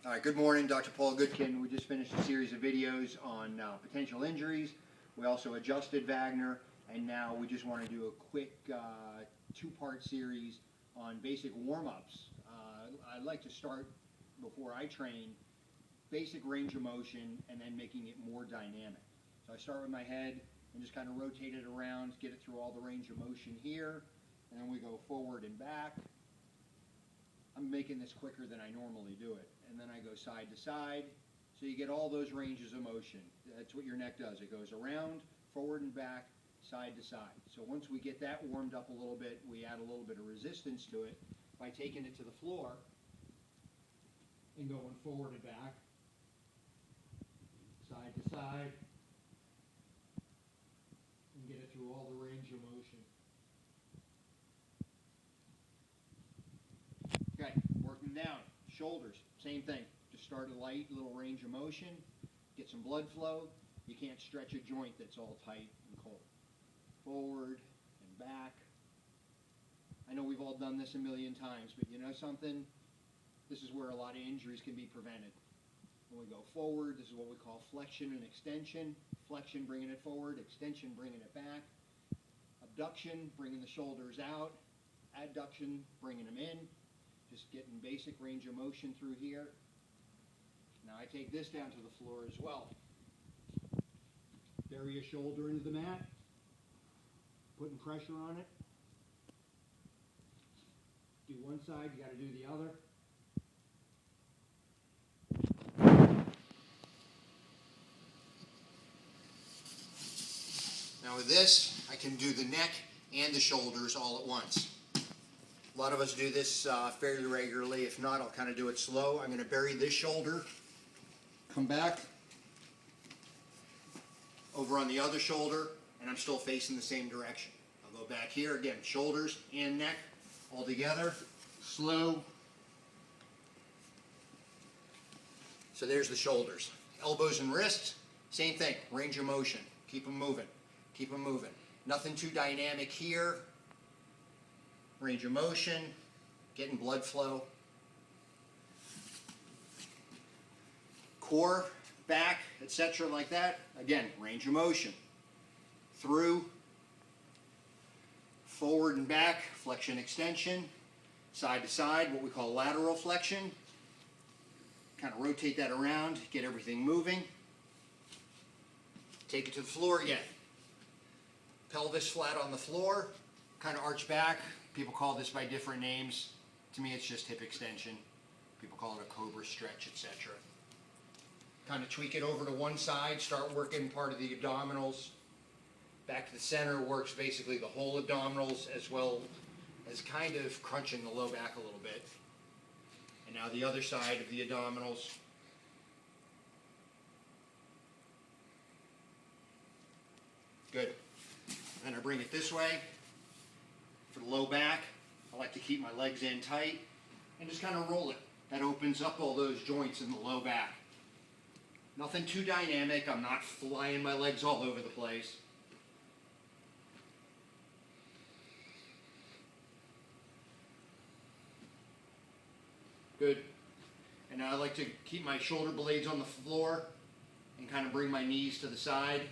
All right, good morning, Dr. Paul Goodkin. We just finished a series of videos on potential injuries. We also adjusted Wagner, and now we just want to do a quick two-part series on basic warm-ups. I'd like to start, before I train, basic range of motion and then making it more dynamic. So I start with my head and just kind of rotate it around, get it through all the range of motion here, and then we go forward and back. I'm making this quicker than I normally do it. And then I go side to side, so you get all those ranges of motion. That's what your neck does. It goes around, forward and back, side to side. So once we get that warmed up a little bit, we add a little bit of resistance to it by taking it to the floor and going forward and back, side to side, and get it through all the range of motion. Okay, working down. Shoulders, same thing. Just start a light little range of motion, get some blood flow. You can't stretch a joint that's all tight and cold. Forward and back. I know we've all done this a million times, but you know something? This is where a lot of injuries can be prevented. When we go forward, this is what we call flexion and extension. Flexion, bringing it forward. Extension, bringing it back. Abduction, bringing the shoulders out. Adduction, bringing them in. Just getting basic range of motion through here. Now I take this down to the floor as well. Bury your shoulder into the mat. Putting pressure on it. Do one side, you got to do the other. Now with this, I can do the neck and the shoulders all at once. A lot of us do this fairly regularly. If not, I'll kind of do it slow. I'm going to bury this shoulder, come back, over on the other shoulder, and I'm still facing the same direction. I'll go back here, again, shoulders and neck all together, slow. So there's the shoulders. Elbows and wrists, same thing, range of motion. Keep them moving, keep them moving. Nothing too dynamic here. Range of motion, getting blood flow. Core, back, etc. like that. Again, range of motion. Through, forward and back, flexion, extension. Side to side, what we call lateral flexion. Kind of rotate that around, get everything moving. Take it to the floor again. Pelvis flat on the floor, kind of arch back. People call this by different names. To me, it's just hip extension. People call it a cobra stretch, etc. Kind of tweak it over to one side, start working part of the abdominals. Back to the center works basically the whole abdominals, as well as kind of crunching the low back a little bit. And now the other side of the abdominals. Good. Then I bring it this way. For the low back, I like to keep my legs in tight and just kind of roll it. That opens up all those joints in the low back. Nothing too dynamic. I'm not flying my legs all over the place. Good. And now I like to keep my shoulder blades on the floor and kind of bring my knees to the side.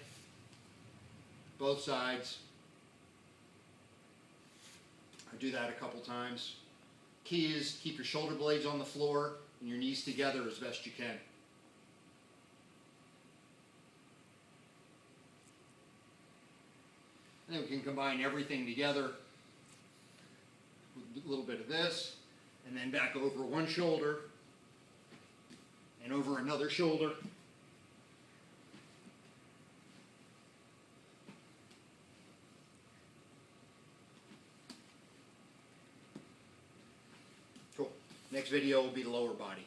Both sides. I do that a couple times. Key is keep your shoulder blades on the floor and your knees together as best you can. And then we can combine everything together with a little bit of this, and then back over one shoulder and over another shoulder. Cool. Next video will be the lower body.